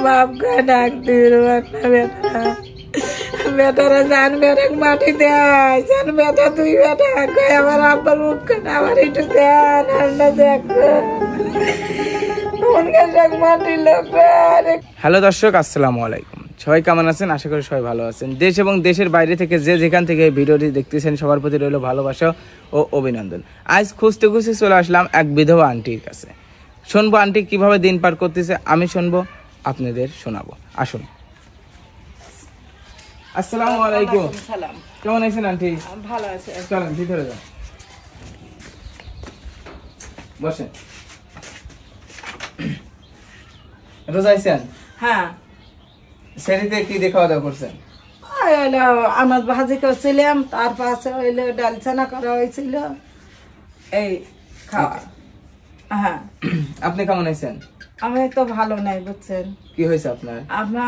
बाप का डाक दूर बेटा बेटा जान बेटा माटी दे जान बेटा तुई बेटा कोई আমার আব্বার মুখ না আমার একটু দেন আমরা দেখো উনকে সব মাটি লোক হ্যালো দর্শক আসসালামু আলাইকুম সবাই কেমন আছেন আশা করি সবাই ভালো আছেন দেশ এবং দেশের বাইরে থেকে যে যেখান থেকে এই ভিডিওটি দেখতেছেন সবার প্রতি রইল ভালোবাসা ও অভিনন্দন আজ খুঁজতে খুঁজতে চলে আসলাম এক বিধবা আন্টির কাছে শুনবো আন্টি কিভাবে দিন পার করতেছে আমি শুনবো আপনাদের শোনাবো আসুন আসসালামু আলাইকুম সালাম কেমন আছেন আন্টি ভালো আছি চলেন ভিতরে যান বসেন রোজা আছেন হ্যাঁ সেরিতে কি দিয়ে খাওয়া দাওয়া করছেন আমার ভাজি করছিলাম তার পাশে হইলো ডাল ছানা করা হয়েছিল এই খাওয়া হ্যাঁ আপনি কেমন আছেন আমি তো ভালো নাই বুঝছেন কি হয়েছে আপনার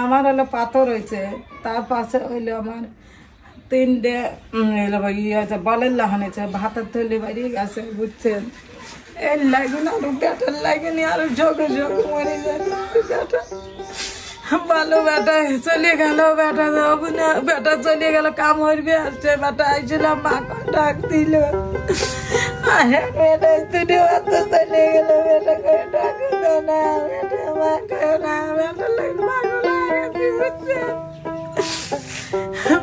আমার হলো পাথর হয়েছে তার পাশে হইলো আমার তিনটে বলের লাহান হয়েছে ভাতের থলি বাড়িয়ে গেছে বুঝছেন এর লাগে না আরো বেটার লাগে নি আরো ঝোঁকে ঝোঁকে মরে যায় বেটা ভালো বেটা চলে গেল বেটা যাবো না বেটা চলে গেল কাম হইবে আসছে বেটা আইছিলাম মা ডাক দিল বেটা স্টুডিও আসতে চলে গেল বেটা করে ডাক না বেটা মা করে না বেটা লাগে মা করে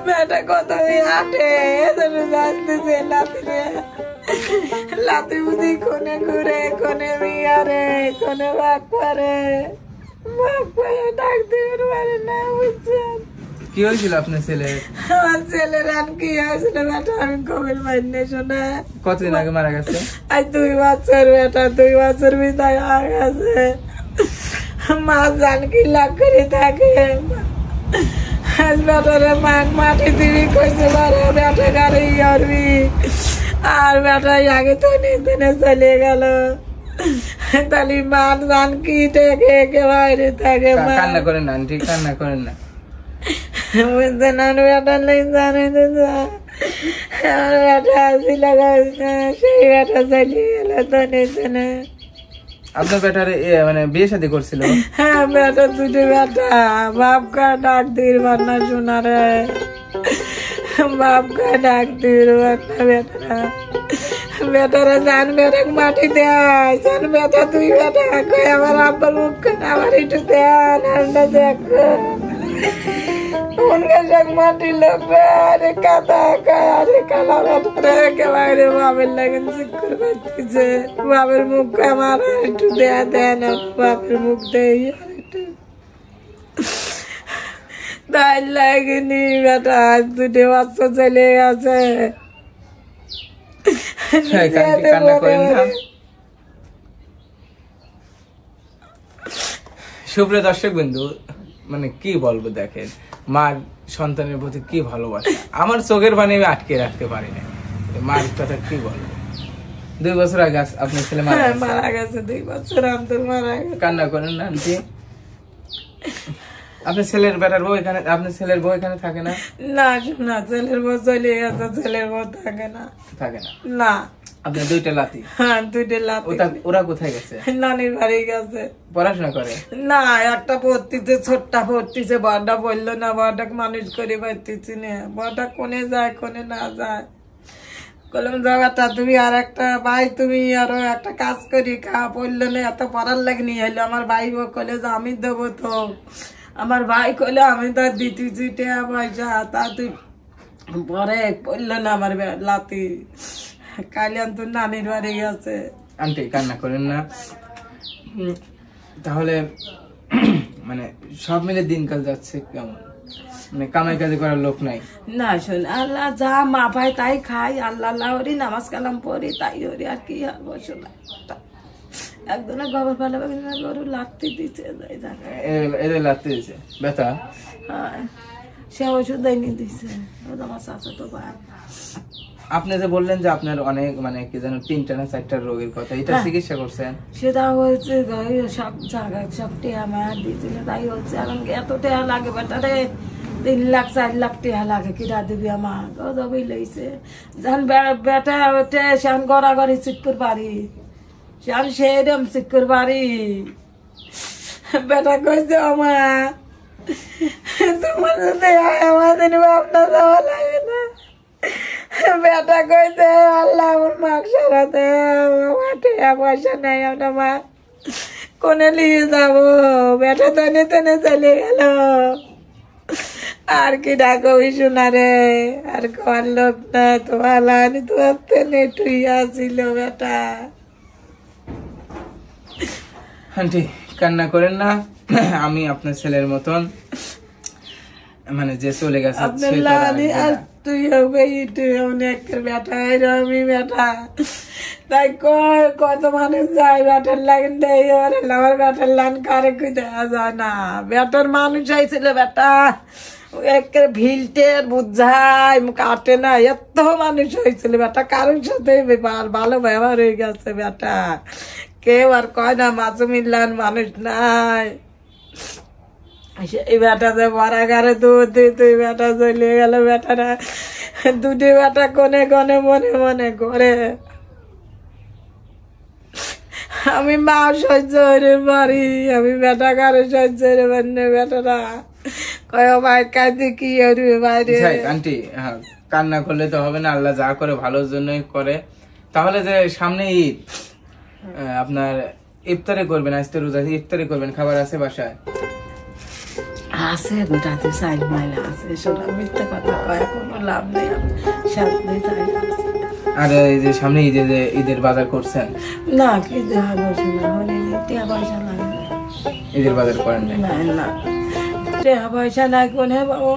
বেটা কত হাঁটে যাচ্ছে লাতিরে লাতি বুঝি কোনে ঘুরে কোনে বিয়ারে কোনে বাক পারে কি হয়েছিল আপনার ছেলে আমার ছেলের আর কি হয়েছিল বেটা আমি কবির মাইনে শোনা কতদিন আগে মারা গেছে আজ 2 বছর বেটা 2 বছর বিদায় হয়ে গেছে মা জান কি লাগ করে থাকে আজ বেটারে মাটি দিবি কইছে বারে বেটা গাড়ি করবি আর বেটা আগে তো নিতে চলে গেল তালি মান জান কি দেখে কে বাইরে থাকে কান্না করেন না আন্টি কান্না করেন না বুঝতে না বেটা নেই জানে বেটা আসি লাগাইছে সেই বেটা চলে গেল তো নিতে না আপনার বেটার মানে বিয়ে শাদী করছিল হ্যাঁ বেটা দুটো বেটা বাপ কা ডাক দির বান্না শোনা রে বাপ কা ডাক দির বান্না বেটা বেটারা জান বেটা মাটি দেয় জান বেটা তুই বেটা কই আমার আব্বার মুখ না আমার একটু দেন আমরা দেখো উনকে সব মাটি লোক রে কাদা আরে কালা বেটা রে কে বাইরে বাবের লাগেন চিকুর করতেছে বাবের মুখ আমার একটু দেন বাবের মুখ দেই একটু তাই লাগেনি বেটা আজ 2 বছর চলে গেছে সুপ্রিয় দর্শক বিন্দু মানে কি বলবো দেখেন মার সন্তানের প্রতি কি ভালোবাসা আমার চোখের পানি আমি আটকে রাখতে পারি না মার কথা কি বলবো 2 বছর আগে আপনার ছেলে মারা গেছে 2 বছর অন্তর মারা গেছে কান্না করেন না আন্টি আপনার ছেলের বেটার বউ এখানে আপনার ছেলের বউ এখানে থাকে না না না ছেলের বউ চলে গেছে ছেলের বউ থাকে না না আপনার 2টা লাতি হ্যাঁ 2টা লাতি ওরা কোথায় গেছে নানির বাড়ি গেছে পড়াশোনা করে না একটা পড়তিছে ছোট্টা পড়তিছে বড়টা বললো না বড়টা মানুষ করে পারতেছি না বড়টা কোনে যায় কোনে না যায় বললাম জায়গাটা তুমি আর একটা ভাই তুমি আরো একটা কাজ করি পড়লো না এত পড়ার লাগনি হলো আমার ভাই কলে যে আমি দেবো তো আমার ভাই কলে আমি তার দিতেছি টেয়া পয়সা তা তুই পরে পড়লো না আমার লাতি কালিয়ান তোর নানির বাড়ি গেছে আন্টি কান্না করেন না তাহলে মানে সব মিলে দিনকাল যাচ্ছে কেমন মানে কামাই কাজে করার লোক নাই না শোন আল্লাহ যা মা পাই তাই খাই আল্লাহ আল্লাহরি নামাজ কালাম পড়ি তাই হরি আর কি আর বসো না একজনের গোবর ভালো গরু লাগতে দিচ্ছে এদের লাগতে দিচ্ছে ব্যথা হ্যাঁ সে ওষুধ দেয়নি দিচ্ছে আমার চাচা তো ভাই আপনি যে বললেন যে আপনার অনেক মানে কি জানো 3টা না 4টা রোগের কথা এটা চিকিৎসা করছেন সেটা হচ্ছে সব জায়গায় সব টেয়া মায়া দিয়েছিল তাই হচ্ছে এখন এত টেয়া লাগে বেটারে 3 লাখ 4 লাখ টেয়া লাগে কিরা দিবি আমার গজবই লইছে যখন বেটা ওঠে সেন গড়াগড়ি চিকুর বাড়ি সেন সেরম চিকুর বাড়ি বেটা কইছে আমা তোমার যদি আমাদের ভাবনা যাওয়া লাগে না। বেটা কইছে আল্লাহ আমার মাক সারাতে আমার টাকা পয়সা নেই, আমরা মা কোনে নিয়ে যাবো। বেটা তেনে তেনে চলে গেল। আর কি ডাকবি শোনা রে, আর কর লোক না। তোমার লানি তোমার তেনে টুই আসিল বেটা। আন্টি কান্না করেন না, আমি আপনার ছেলের মতন, মানে যে চলে গেছে আপনার লানি আর তুই হবে তুই অনেক বেটা এরমি বেটা। তাই কত মানুষ যায় বেটার লাইন দেয়, আমার বেটার লাইন কারে কি দেওয়া যায় না। বেটার মানুষ হয়েছিল বেটা, একের ভিলটের বুঝাই কাটে না, এত মানুষ হয়েছিল বেটা। কারোর সাথে ভালো ব্যবহার হয়ে গেছে বেটা। কেউ আর কয় না মাসুমিল্লার মানুষ নাই। সেই বেটা যে বরাগারে দুধ তুই বেটা চলে গেল। বেটারা দুটি বেটা কোনে কোনে মনে মনে করে। আমি মা সহ্য হইতে পারি, আমি বেটা কারে সহ্য হইতে পারি না। বেটারা কয় ভাই কাঁদে কি হইবে বাইরে। আন্টি কান্না করলে তো হবে না, আল্লাহ যা করে ভালোর জন্যই করে। তাহলে যে সামনে ঈদ, আপনার ইফতারে করবেন, আজ তো রোজা, ইফতারে করবেন, খাবার আছে বাসায়? আছে গোটাতে সাইড মাইলা আছে, শোনা মিথ্যা কথা কয় কোনো লাভ নেই। সামনে চাইলে আছে। আর এই যে সামনে ঈদের বাজার করছেন? না কি দেওয়া বসে না, মানে টাকা পয়সা লাগে না। ঈদের বাজার করেন না? না টাকা পয়সা নাই কোনে বাবু।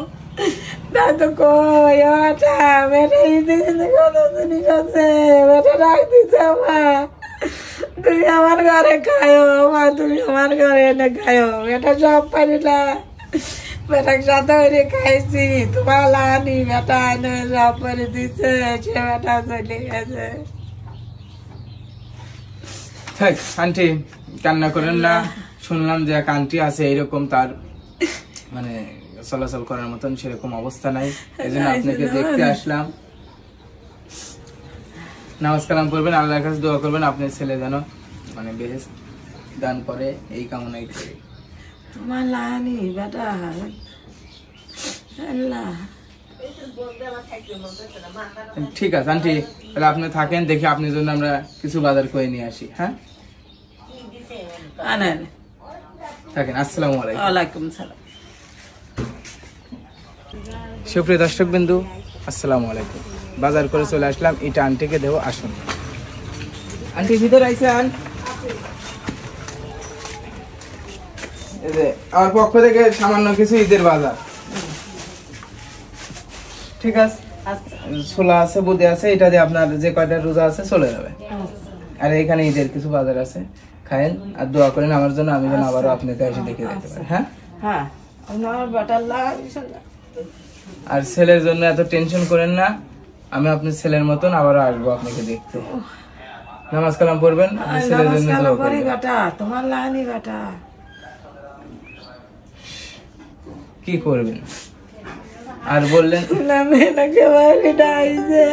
তাই তো কই বেটা, বেটা ঈদের কত জিনিস আছে, বেটা রাখ দিছে আমার। তুমি আমার ঘরে খায়ো মা, তুমি আমার ঘরে এনে খায়ো। বেটা সব পারি না, বেটার সাথে ওরে খাইছি। তোমার লানি বেটা এনে সব করে দিচ্ছে, সে বেটা চলে গেছে। আন্টি কান্না করেন না। শুনলাম যে এক আন্টি আছে এরকম, তার মানে চলাচল করার মতন সেরকম অবস্থা নাই, এই জন্য আপনাকে দেখতে আসলাম। নামাজ কালাম করবেন, আল্লাহর কাছে দোয়া করবেন আপনার ছেলে যেন মানে বেহেশত দান করে, এই কামনাই করি। তোমার লানি বেটা আল্লাহ। ঠিক আছে আন্টি, তাহলে আপনি থাকেন, দেখি আপনার জন্য আমরা কিছু বাজার করে নিয়ে আসি। হ্যাঁ আনেন, থাকেন। আসসালামু আলাইকুম। ওয়ালাইকুম সালাম। সুপ্রিয় দর্শক বিন্দু, আসসালামু আলাইকুম। বাজার করে চলে আসলাম, এটা আন্টিকে দেবো। আসুন আন্টি, ভিতরে আইছেন? আমার পক্ষ থেকে সামান্য কিছু ঈদের বাজার, ঠিক আছে? ছোলা আছে, বুদে আছে, এটা দিয়ে আপনার যে কয়টা রোজা আছে চলে যাবে। আর এখানে ঈদের কিছু বাজার আছে, খায়েন আর দোয়া করেন আমার জন্য, আমি যেন আবারও আপনাকে এসে দেখে যেতে পারি। হ্যাঁ হ্যাঁ, আমার বেটার লানি। আর ছেলের জন্য এত টেনশন করেন না, আমি আপনার ছেলের মতন আবারও আসবো আপনাকে দেখতে। নামাজ কালাম পড়বেন, ছেলের জন্য দোয়া করবেন। বেটা তোমার লানি বেটা কি করবেন আর বললেন না, মেয়েটাকে বাড়িটা আইছে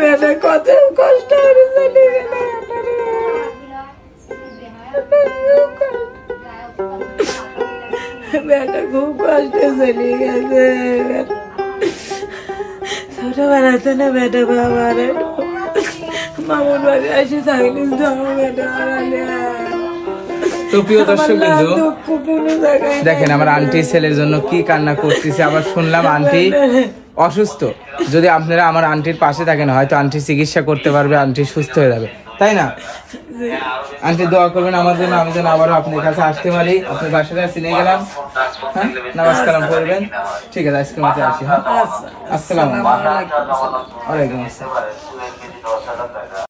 বেটা, কত কষ্ট করে চলে গেল। বেটা খুব কষ্টে চলে গেছে। ছোটবেলাতে না বেটা বাবার মামুর বাড়ি এসে থাকলিস বেটা। তো প্রিয় দর্শক বিন্দু, দেখেন আমার আন্টি ছেলের জন্য কি কান্না করতেছে। আবার শুনলাম আন্টি অসুস্থ। যদি আপনারা আমার আন্টির পাশে থাকেন, হয়তো আন্টি চিকিৎসা করতে পারবে, আন্টি সুস্থ হয়ে যাবে, তাই না? আন্টি দোয়া করবেন আমার জন্য, আমি যেন আবারও আপনার কাছে আসতে পারি। আপনার বাসাটা চিনে গেলাম। হ্যাঁ, নামাজ কালাম করবেন। ঠিক আছে, আজকের মতো আসি। হ্যাঁ, আসসালামু আলাইকুম। ওয়ালাইকুম আসসালাম।